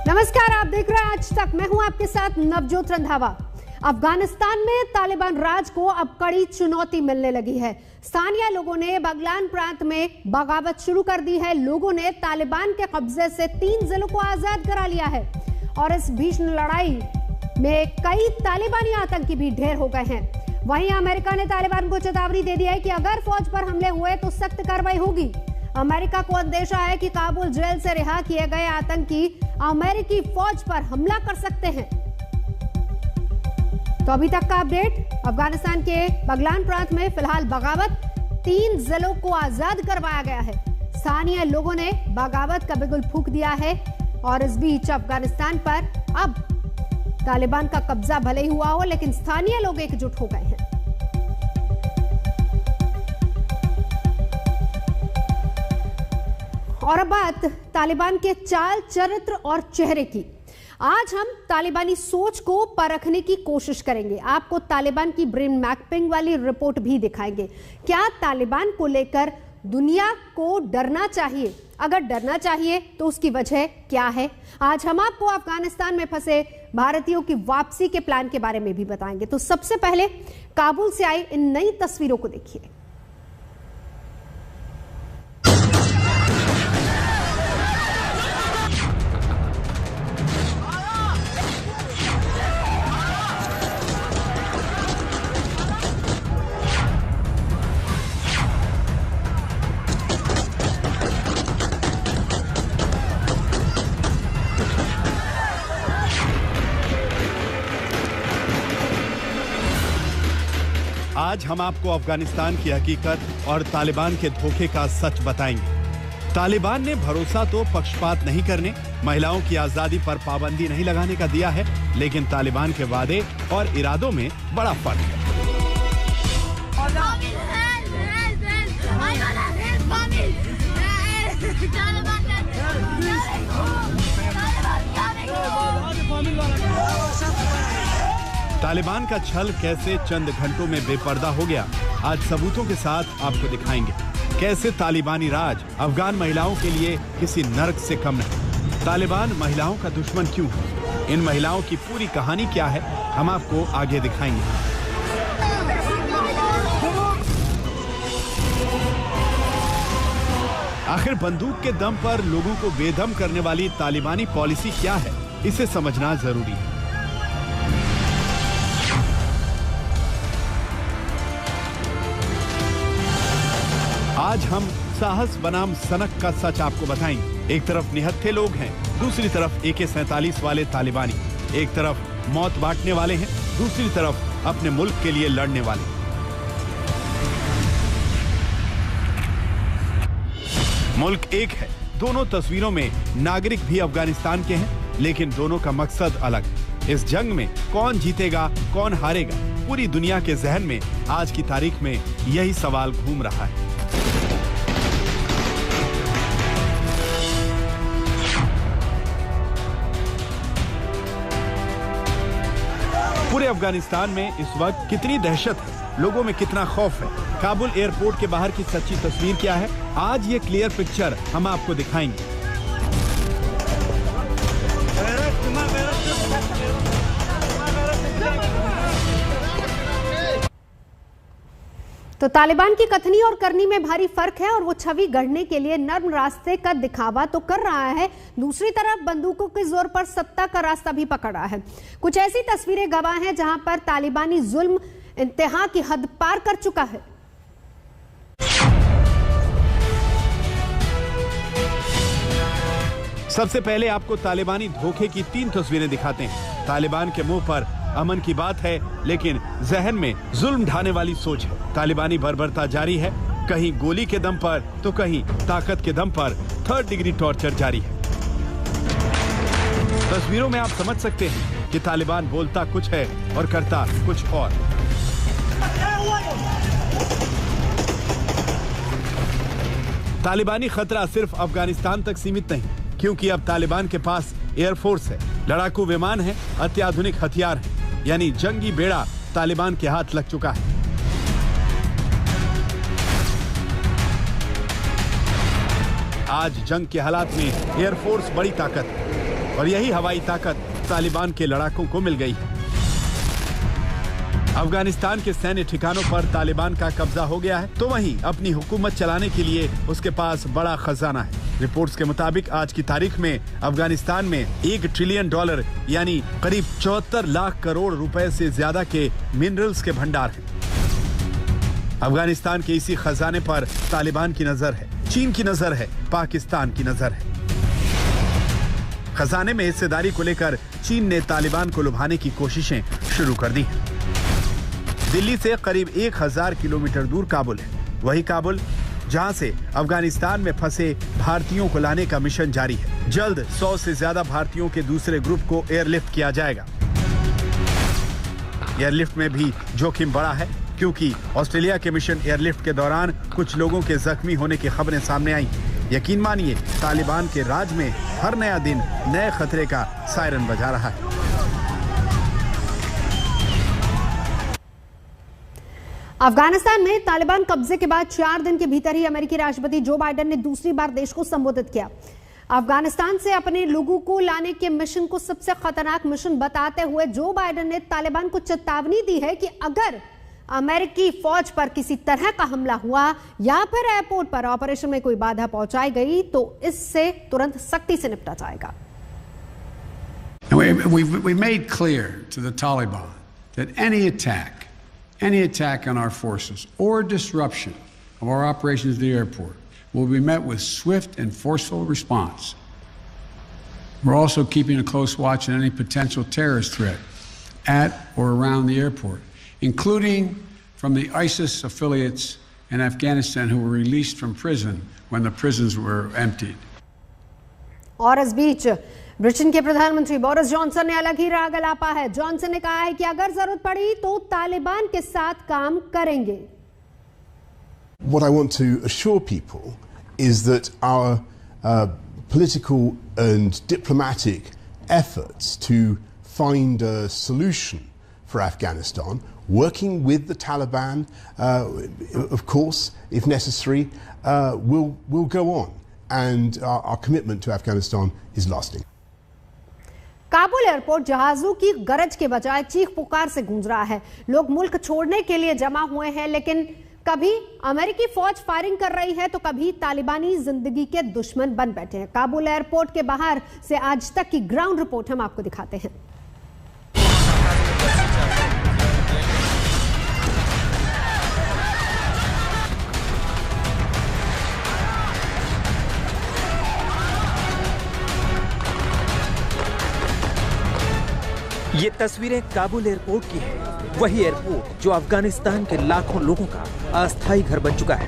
नमस्कार, आप देख रहे हैं आज तक। मैं हूं आपके साथ नवजोत रंधावा। अफगानिस्तान में तालिबान राज को अब कड़ी चुनौती मिलने लगी है। स्थानीय लोगों ने बगलान प्रांत में बगावत शुरू कर दी है। लोगों ने तालिबान के कब्जे से 3 जिलों को आजाद करा लिया है और इस भीषण लड़ाई में कई तालिबानी आतंकी भी ढेर हो गए हैं। वहीं अमेरिका ने तालिबान को चेतावनी दे दी है कि अगर फौज पर हमले हुए तो सख्त कार्रवाई होगी। अमेरिका को अंदेशा है कि काबुल जेल से रिहा किए गए आतंकी अमेरिकी फौज पर हमला कर सकते हैं। तो अभी तक का अपडेट, अफगानिस्तान के बगलान प्रांत में फिलहाल बगावत 3 जिलों को आजाद करवाया गया है। स्थानीय लोगों ने बगावत का बिगुल फूंक दिया है और इस बीच अफगानिस्तान पर अब तालिबान का कब्जा भले ही हुआ हो, लेकिन स्थानीय लोग एकजुट हो गए हैं। और अब बात तालिबान के चाल, चरित्र और चेहरे की। आज हम तालिबानी सोच को परखने की कोशिश करेंगे। आपको तालिबान की ब्रेन मैपिंग वाली रिपोर्ट भी दिखाएंगे। क्या तालिबान को लेकर दुनिया को डरना चाहिए? अगर डरना चाहिए तो उसकी वजह क्या है? आज हम आपको अफगानिस्तान में फंसे भारतीयों की वापसी के प्लान के बारे में भी बताएंगे। तो सबसे पहले काबुल से आई इन नई तस्वीरों को देखिए। आज हम आपको अफगानिस्तान की हकीकत और तालिबान के धोखे का सच बताएंगे। तालिबान ने भरोसा तो पक्षपात नहीं करने, महिलाओं की आजादी पर पाबंदी नहीं लगाने का दिया है, लेकिन तालिबान के वादे और इरादों में बड़ा फर्क है। तालिबान का छल कैसे चंद घंटों में बेपर्दा हो गया, आज सबूतों के साथ आपको दिखाएंगे। कैसे तालिबानी राज अफगान महिलाओं के लिए किसी नर्क से कम नहीं। तालिबान महिलाओं का दुश्मन क्यों है? इन महिलाओं की पूरी कहानी क्या है, हम आपको आगे दिखाएंगे। आखिर बंदूक के दम पर लोगों को बेदम करने वाली तालिबानी पॉलिसी क्या है, इसे समझना जरूरी है। आज हम साहस बनाम सनक का सच आपको बताएंगे। एक तरफ निहत्थे लोग हैं, दूसरी तरफ AK-47 वाले तालिबानी। एक तरफ मौत बांटने वाले हैं, दूसरी तरफ अपने मुल्क के लिए लड़ने वाले। मुल्क एक है, दोनों तस्वीरों में नागरिक भी अफगानिस्तान के हैं, लेकिन दोनों का मकसद अलग है। इस जंग में कौन जीतेगा, कौन हारेगा, पूरी दुनिया के जहन में आज की तारीख में यही सवाल घूम रहा है। पूरे अफगानिस्तान में इस वक्त कितनी दहशत है, लोगों में कितना खौफ है, काबुल एयरपोर्ट के बाहर की सच्ची तस्वीर क्या है, आज ये क्लियर पिक्चर हम आपको दिखाएंगे। तो तालिबान की कथनी और करनी में भारी फर्क है और वो छवि गढ़ने के लिए नर्म रास्ते का दिखावा तो कर रहा है, दूसरी तरफ बंदूकों के जोर पर सत्ता का रास्ता भी पकड़ रहा है। कुछ ऐसी तस्वीरें गवाह हैं जहां पर तालिबानी जुल्म इंतहा की हद पार कर चुका है। सबसे पहले आपको तालिबानी धोखे की 3 तस्वीरें दिखाते हैं। तालिबान के मुंह पर अमन की बात है, लेकिन जहन में जुल्म ढाने वाली सोच है। तालिबानी बर्बरता जारी है, कहीं गोली के दम पर तो कहीं ताकत के दम पर 3rd डिग्री टॉर्चर जारी है। तस्वीरों में आप समझ सकते हैं कि तालिबान बोलता कुछ है और करता कुछ और। तालिबानी खतरा सिर्फ अफगानिस्तान तक सीमित नहीं, क्योंकि अब तालिबान के पास एयरफोर्स है, लड़ाकू विमान है, अत्याधुनिक हथियार है, यानी जंगी बेड़ा तालिबान के हाथ लग चुका है। आज जंग के हालात में एयरफोर्स बड़ी ताकत है। और यही हवाई ताकत तालिबान के लड़ाकों को मिल गई है। अफगानिस्तान के सैन्य ठिकानों पर तालिबान का कब्जा हो गया है, तो वहीं अपनी हुकूमत चलाने के लिए उसके पास बड़ा खजाना है। रिपोर्ट्स के मुताबिक आज की तारीख में अफगानिस्तान में $1 ट्रिलियन यानी करीब 74 लाख करोड़ रुपए से ज्यादा के मिनरल्स के भंडार हैं। अफगानिस्तान के इसी खजाने पर तालिबान की नजर है, चीन की नजर है, पाकिस्तान की नजर है। खजाने में हिस्सेदारी को लेकर चीन ने तालिबान को लुभाने की कोशिशें शुरू कर दी हैं। दिल्ली से करीब 1000 किलोमीटर दूर काबुल है, वही काबुल जहां से अफगानिस्तान में फंसे भारतीयों को लाने का मिशन जारी है। जल्द 100 से ज्यादा भारतीयों के दूसरे ग्रुप को एयरलिफ्ट किया जाएगा। एयरलिफ्ट में भी जोखिम बड़ा है, क्योंकि ऑस्ट्रेलिया के मिशन एयरलिफ्ट के दौरान कुछ लोगों के जख्मी होने की खबरें सामने आई। यकीन मानिए, तालिबान के राज में हर नया दिन नए खतरे का सायरन बजा रहा है। अफगानिस्तान में तालिबान कब्जे के बाद 4 दिन के भीतर ही अमेरिकी राष्ट्रपति जो बाइडेन ने दूसरी बार देश को संबोधित किया। अफगानिस्तान से अपने लोगों को लाने के मिशन को सबसे खतरनाक मिशन बताते हुए जो बाइडेन ने तालिबान को चेतावनी दी है कि अगर अमेरिकी फौज पर किसी तरह का हमला हुआ या फिर एयरपोर्ट पर ऑपरेशन में कोई बाधा पहुंचाई गई तो इससे तुरंत सख्ती से निपटा जाएगा। We made clear to the Taliban that any attack on our forces or disruption of our operations at the airport will be met with swift and forceful response. We're also keeping a close watch on any potential terrorist threat at or around the airport, including from the ISIS affiliates in Afghanistan who were released from prison when the prisons were emptied. और इस बीच Britain के प्रधानमंत्री Boris Johnson ने अलग ही राग अलापा है। Johnson ने कहा है कि अगर जरूरत पड़ी तो तालिबान के साथ काम करेंगे। What I want to assure people is that our political and diplomatic efforts to find a solution for Afghanistan, working with the Taliban, of course, if necessary, will go on, and our commitment to Afghanistan is lasting. Kabul airport जहाजों की गरज के बजाय चीख पुकार से गूंज रहा है। लोग मुल्क छोड़ने के लिए जमा हुए हैं, लेकिन कभी अमेरिकी फौज फायरिंग कर रही है तो कभी तालिबानी जिंदगी के दुश्मन बन बैठे हैं। काबुल एयरपोर्ट के बाहर से आज तक की ग्राउंड रिपोर्ट हम आपको दिखाते हैं। ये तस्वीरें काबुल एयरपोर्ट की है। वही एयरपोर्ट जो अफगानिस्तान के लाखों लोगों का अस्थायी घर बन चुका है।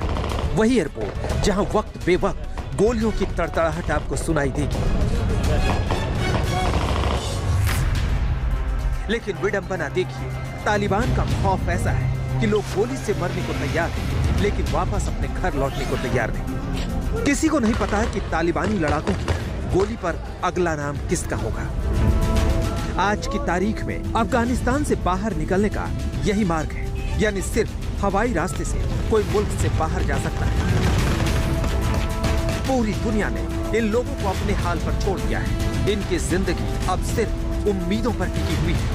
वही एयरपोर्ट जहां वक्त बेवक्त गोलियों की तड़तड़ाहट आपको सुनाई देगी। लेकिन विडंबना देखिए, तालिबान का खौफ ऐसा है कि लोग गोली से मरने को तैयार हैं, लेकिन वापस अपने घर लौटने को तैयार नहीं। किसी को नहीं पता कि तालिबानी लड़ाकों की गोली पर अगला नाम किसका होगा। आज की तारीख में अफगानिस्तान से बाहर निकलने का यही मार्ग है, यानी सिर्फ हवाई रास्ते से कोई मुल्क से बाहर जा सकता है। पूरी दुनिया ने इन लोगों को अपने हाल पर छोड़ दिया है। इनकी जिंदगी अब सिर्फ उम्मीदों पर टिकी हुई है।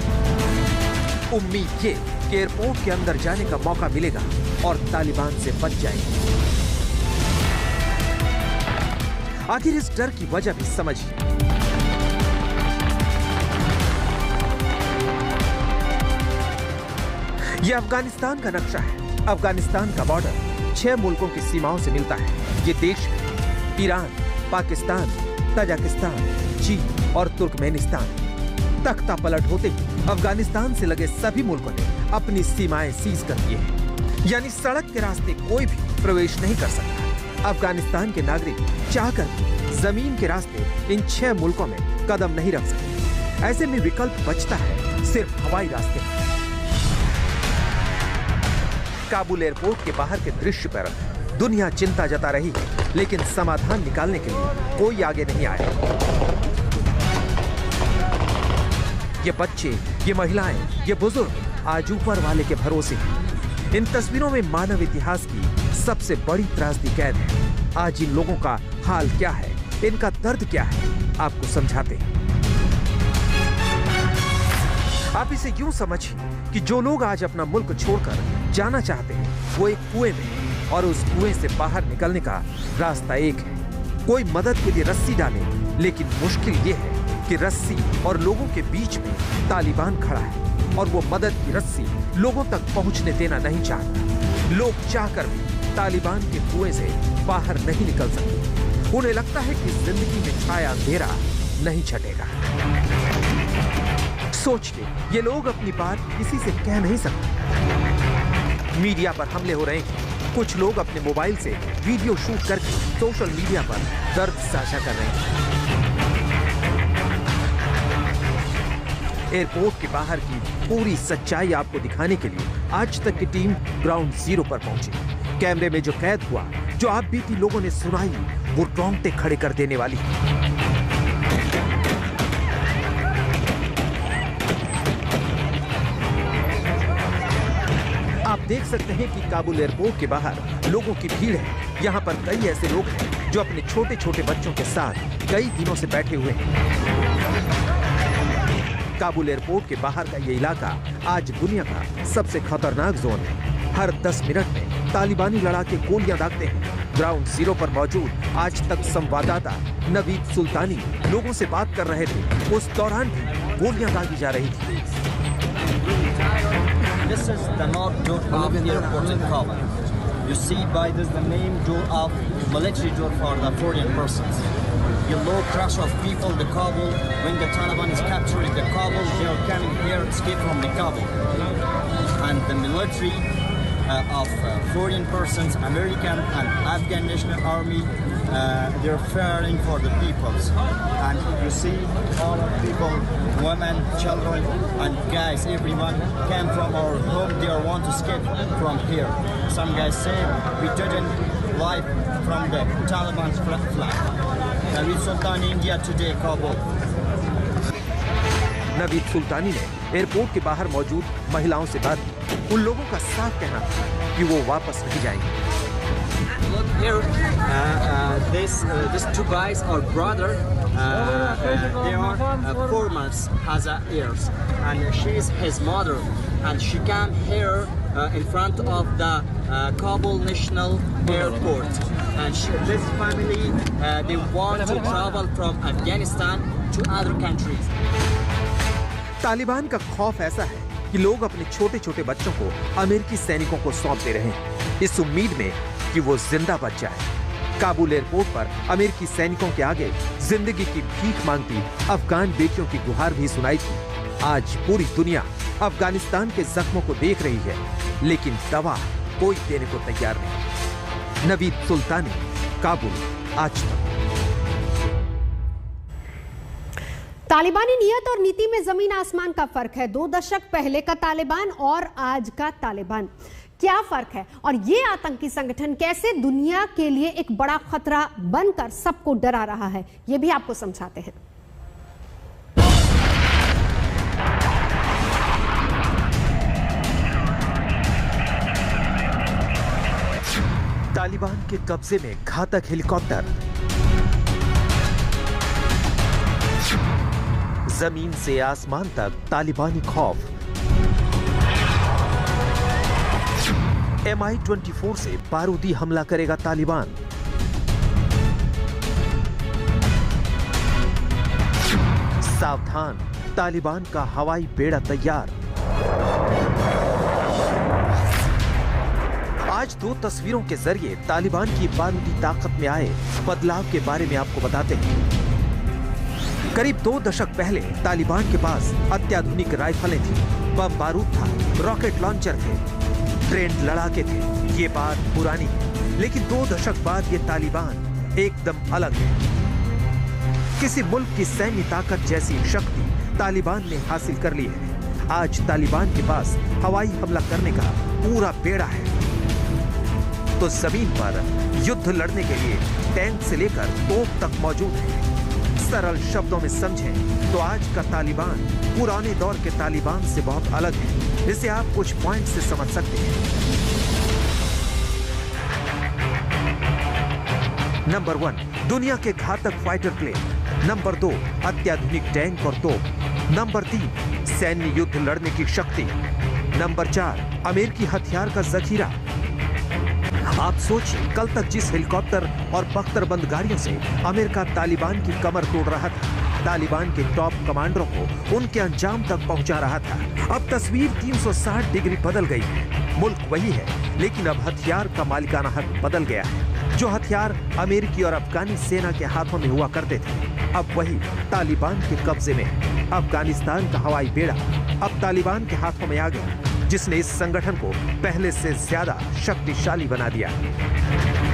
उम्मीद ये कि एयरपोर्ट के अंदर जाने का मौका मिलेगा और तालिबान से बच जाएंगे। आखिर इस डर की वजह भी समझिए। यह अफगानिस्तान का नक्शा है। अफगानिस्तान का बॉर्डर 6 मुल्कों की सीमाओं से मिलता है। ये देश ईरान, पाकिस्तान, तजाकिस्तान, चीन और तुर्कमेनिस्तान। तख्ता पलट होते ही अफगानिस्तान से लगे सभी मुल्कों ने अपनी सीमाएं सीज कर दी है, यानी सड़क के रास्ते कोई भी प्रवेश नहीं कर सकता। अफगानिस्तान के नागरिक चाहकर भी जमीन के रास्ते इन 6 मुल्कों में कदम नहीं रख सकते। ऐसे में विकल्प बचता है सिर्फ हवाई रास्ते। काबुल एयरपोर्ट के बाहर के दृश्य पर दुनिया चिंता जता रही है, लेकिन समाधान निकालने के लिए कोई आगे नहीं आया। ये बच्चे, ये महिलाएं, ये बुजुर्ग आज ऊपर वाले के भरोसे हैं। इन तस्वीरों में मानव इतिहास की सबसे बड़ी त्रासदी कैद है। आज इन लोगों का हाल क्या है, इनका दर्द क्या है, आपको समझाते हैं। आप इसे यूं समझिए कि जो लोग आज अपना मुल्क छोड़कर जाना चाहते हैं वो एक कुएं में हैं और उस कुएं से बाहर निकलने का रास्ता एक है। कोई मदद के लिए रस्सी डाले, लेकिन मुश्किल ये है कि रस्सी और लोगों के बीच में तालिबान खड़ा है और वो मदद की रस्सी लोगों तक पहुंचने देना नहीं चाहता। लोग चाहकर भी तालिबान के कुएं से बाहर नहीं निकल सकते। उन्हें लगता है कि जिंदगी में छाया अंधेरा नहीं छटेगा। सोचिए, ये लोग अपनी बात किसी से कह नहीं सकते। मीडिया पर हमले हो रहे हैं। कुछ लोग अपने मोबाइल से वीडियो शूट करके सोशल मीडिया पर दर्द साझा कर रहे हैं। एयरपोर्ट के बाहर की पूरी सच्चाई आपको दिखाने के लिए आज तक की टीम ग्राउंड जीरो पर पहुंची। कैमरे में जो कैद हुआ, जो आप बीती लोगों ने सुनाई, वो रोंगटे खड़े कर देने वाली है। आप देख सकते हैं कि काबुल एयरपोर्ट के बाहर लोगों की भीड़ है। यहाँ पर कई ऐसे लोग हैं जो अपने छोटे छोटे बच्चों के साथ कई दिनों से बैठे हुए हैं। काबुल एयरपोर्ट के बाहर का ये इलाका आज दुनिया का सबसे खतरनाक जोन है। हर 10 मिनट में तालिबानी लड़ाके गोलियां दागते हैं। ग्राउंड जीरो पर मौजूद आज तक संवाददाता नवीद सुल्तानी लोगों से बात कर रहे थे। उस दौरान भी गोलियां दागी जा रही थी। This is the north door of airport in Kabul. You see by this the main door of military door for the foreign persons. The low crush of people, the Kabul, when the Taliban is capturing the Kabul, they are coming here, escape from the Kabul. And the military of foreign persons, American and Afghan National Army, they're firing for the peoples. And you see all of people, women, children, and guys, everyone came from our home. They want to escape from here. Some guys say we didn't live from the Taliban's flag. Naveed Sultani, India Today, Kabul. Naveed सुल्तानी ने airport के बाहर मौजूद महिलाओं से बात की। उन लोगों का साफ कहना था कि वो वापस नहीं जाएंगे। Look here, these two guys are brother. They are 4 months as a years, and she is his mother, and she came here in front of the Kabul National Airport, and this family they want to travel from Afghanistan to other countries. Taliban का खौफ ऐसा है कि लोग अपने छोटे छोटे बच्चों को अमेरिकी सैनिकों को सौंप दे रहे हैं, इस उम्मीद में कि वो जिंदा बच जाए। काबुल एयरपोर्ट पर अमेरिकी सैनिकों के आगे जिंदगी की भीख मांगती अफगान बेटियों की गुहार भी सुनाई थी। आज पूरी दुनिया अफगानिस्तान के जख्मों को देख रही है, लेकिन दवा कोई देने को तैयार नहीं। नवीद सुल्तानी, काबुल, आज तक। तालिबानी नियत और नीति में जमीन आसमान का फर्क है। 2 दशक पहले का तालिबान और आज का तालिबान, क्या फर्क है? और ये आतंकी संगठन कैसे दुनिया के लिए एक बड़ा खतरा बनकर सबको डरा रहा है, ये भी आपको समझाते हैं। तालिबान के कब्जे में घातक हेलीकॉप्टर, जमीन से आसमान तक तालिबानी खौफ, MI-24 से बारूदी हमला करेगा तालिबान, सावधान, तालिबान का हवाई बेड़ा तैयार। आज 2 तस्वीरों के जरिए तालिबान की बारूदी ताकत में आए बदलाव के बारे में आपको बताते हैं। करीब 2 दशक पहले तालिबान के पास अत्याधुनिक राइफलें थी, बम बारूद था, रॉकेट लॉन्चर थे, ट्रेंड लड़ाके थे। ये बात पुरानी है, लेकिन 2 दशक बाद ये तालिबान एकदम अलग है। किसी मुल्क की सैन्य ताकत जैसी शक्ति तालिबान ने हासिल कर ली है। आज तालिबान के पास हवाई हमला करने का पूरा बेड़ा है, तो जमीन पर युद्ध लड़ने के लिए टैंक से लेकर तोप तक मौजूद है। सरल शब्दों में समझें तो आज का तालिबान पुराने दौर के तालिबान से बहुत अलग है। इसे आप कुछ पॉइंट से समझ सकते हैं। नंबर 1, दुनिया के घातक फाइटर प्लेन। नंबर 2, अत्याधुनिक टैंक और तोप। नंबर 3, सैन्य युद्ध लड़ने की शक्ति। नंबर 4, अमेरिकी हथियार का जखीरा। आप सोचिए, कल तक जिस हेलीकॉप्टर और बख्तरबंद गाड़ियों से अमेरिका तालिबान की कमर तोड़ रहा था, तालिबान के टॉप कमांडरों को उनके अंजाम तक पहुंचा रहा था, अब तस्वीर 360 डिग्री बदल गई है। मुल्क वही है, लेकिन अब हथियार का मालिकाना हक बदल गया है। जो हथियार अमेरिकी और अफगानी सेना के हाथों में हुआ करते थे, अब वही तालिबान के कब्जे में है। अफगानिस्तान का हवाई बेड़ा अब तालिबान के हाथों में आ गया, जिसने इस संगठन को पहले से ज्यादा शक्तिशाली बना दिया।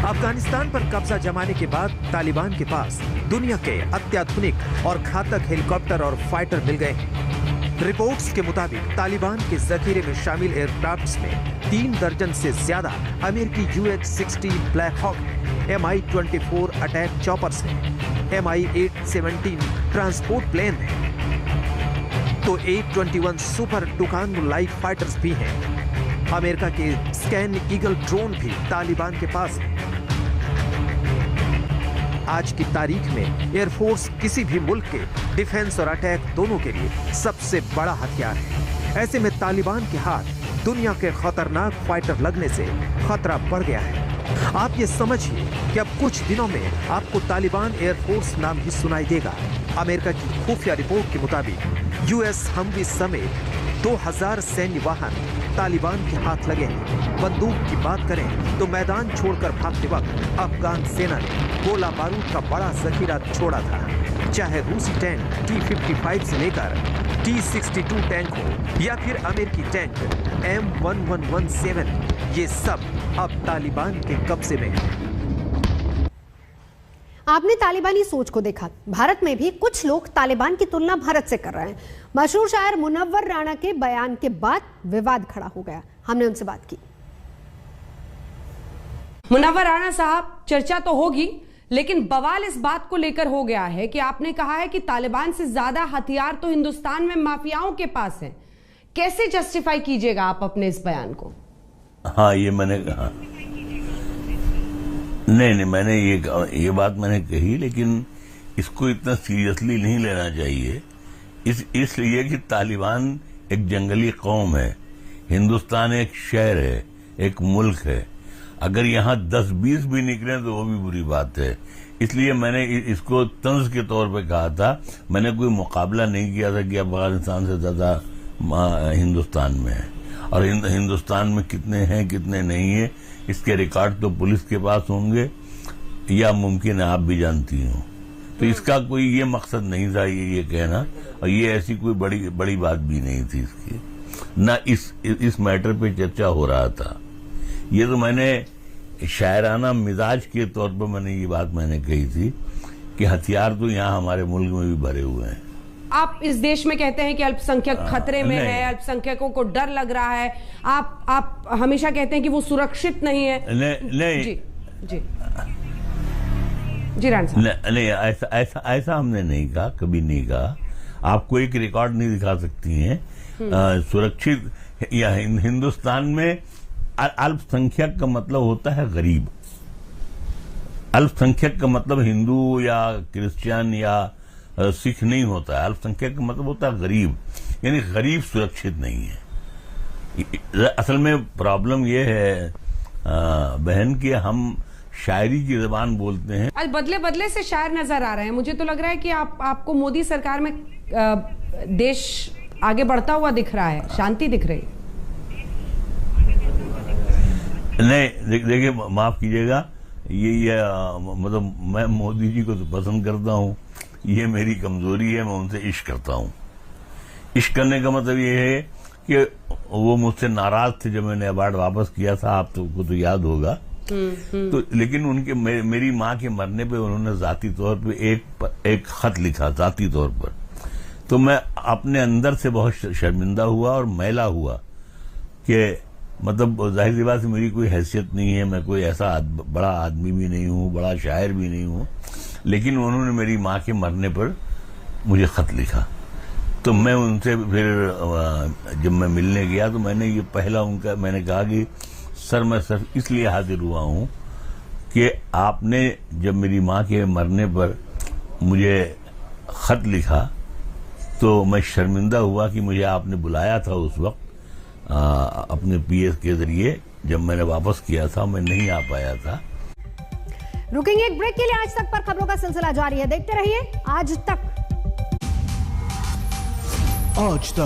अफगानिस्तान पर कब्जा जमाने के बाद तालिबान के पास दुनिया के अत्याधुनिक और घातक हेलीकॉप्टर और फाइटर मिल गए हैं। रिपोर्ट्स के मुताबिक तालिबान के जखीरे में शामिल एयरक्राफ्ट्स में 3 दर्जन से ज्यादा अमेरिकी UH-60 Black Hawk, MI-24 attack choppers हैं, MI-817 ट्रांसपोर्ट प्लेन है, तो A-21 सुपर टुकान लाइट फाइटर्स भी हैं। अमेरिका के स्कैन ईगल ड्रोन भी तालिबान के पास है। आज की तारीख में एयरफोर्स किसी भी मुल्क के डिफेंस और अटैक दोनों के लिए सबसे बड़ा हथियार है। ऐसे में तालिबान के हाथ दुनिया के खतरनाक फाइटर लगने से खतरा बढ़ गया है। आप ये समझिए कि अब कुछ दिनों में आपको तालिबान एयरफोर्स नाम ही सुनाई देगा। अमेरिका की खुफिया रिपोर्ट के मुताबिक US हमवी समेत 2000 सैन्य वाहन तालिबान के हाथ लगे हैं। बंदूक की बात करें तो मैदान छोड़कर भागते वक्त अफगान सेना ने गोला बारूद का बड़ा जखीरा छोड़ा था। चाहे रूसी टैंक T-55 से लेकर T-62 टैंक हो या फिर अमेरिकी टैंक M1117, ये सब अब तालिबान के कब्जे में है। आपने तालिबानी सोच को देखा। भारत में भी कुछ लोग तालिबान की तुलना भारत से कर रहे हैं। मशहूर शायर मुनव्वर राणा के बयान के बाद विवाद खड़ा हो गया। हमने उनसे बात की। मुनव्वर राणा साहब, चर्चा तो होगी, लेकिन बवाल इस बात को लेकर हो गया है कि आपने कहा है कि तालिबान से ज्यादा हथियार तो हिंदुस्तान में माफियाओं के पास हैं। कैसे जस्टिफाई कीजिएगा आप अपने इस बयान को? हाँ, ये मैंने कहा नहीं, मैंने ये बात मैंने कही, लेकिन इसको इतना सीरियसली नहीं लेना चाहिए। इसलिए कि तालिबान एक जंगली कौम है, हिंदुस्तान एक शहर है, एक मुल्क है। अगर यहाँ 10-20 भी निकले तो वो भी बुरी बात है। इसलिए मैंने इसको तंज के तौर पे कहा था। मैंने कोई मुकाबला नहीं किया था कि अफगानिस्तान से ज्यादा हिंदुस्तान में है, और हिंदुस्तान में कितने हैं कितने नहीं है इसके रिकॉर्ड तो पुलिस के पास होंगे, या मुमकिन है आप भी जानती हो। तो इसका कोई ये मकसद नहीं था ये कहना, और ये ऐसी कोई बड़ी बात भी नहीं थी इसकी, ना इस मैटर पे चर्चा हो रहा था। ये तो मैंने शायराना मिजाज के तौर पर मैंने ये बात कही थी कि हथियार तो यहाँ हमारे मुल्क में भी भरे हुए हैं। आप इस देश में कहते हैं कि अल्पसंख्यक खतरे में है, अल्पसंख्यकों को डर लग रहा है। आप हमेशा कहते हैं कि वो सुरक्षित नहीं है। नहीं जी राणा साहब, नहीं, ऐसा हमने नहीं कहा, कभी नहीं कहा। आपको एक रिकॉर्ड नहीं दिखा सकती हैं सुरक्षित या हिंदुस्तान में अल्पसंख्यक का मतलब होता है गरीब। अल्पसंख्यक का मतलब हिंदू या क्रिश्चियन या सिख नहीं होता है। अल्पसंख्यक का मतलब होता है गरीब, यानी गरीब सुरक्षित नहीं है। असल में प्रॉब्लम यह है बहन कि हम शायरी की जबान बोलते हैं। आज बदले बदले से शायर नजर आ रहे हैं। मुझे तो लग रहा है कि आपको मोदी सरकार में देश आगे बढ़ता हुआ दिख रहा है, शांति दिख रही है। नहीं, देखिए, माफ कीजिएगा, ये मतलब मैं मोदी जी को तो पसंद करता हूँ, ये मेरी कमजोरी है, मैं उनसे इश्क करता हूँ। इश्क करने का मतलब ये है कि वो मुझसे नाराज थे जब मैंने अवार्ड वापस किया था, आपको तो याद होगा। तो लेकिन उनके मेरी माँ के मरने पे उन्होंने जाती तौर पे एक खत लिखा, जाती तौर पर। तो मैं अपने अंदर से बहुत शर्मिंदा हुआ और मैला हुआ कि मतलब जाहिर सी बात है मेरी कोई हैसियत नहीं है, मैं कोई ऐसा बड़ा आदमी भी नहीं हूँ, बड़ा शायर भी नहीं हूँ, लेकिन उन्होंने मेरी माँ के मरने पर मुझे खत लिखा। तो मैं उनसे फिर जब मैं मिलने गया तो मैंने ये पहला उनका मैंने कहा कि सर, मैं सिर्फ इसलिए हाजिर हुआ हूँ कि आपने जब मेरी माँ के मरने पर मुझे खत लिखा तो मैं शर्मिंदा हुआ कि मुझे आपने बुलाया था उस वक्त अपने पीएस के जरिए, जब मैंने वापस किया था मैं नहीं आ पाया था। रुकेंगे एक ब्रेक के लिए। आज तक पर खबरों का सिलसिला जारी है, देखते रहिए आज तक। आज तक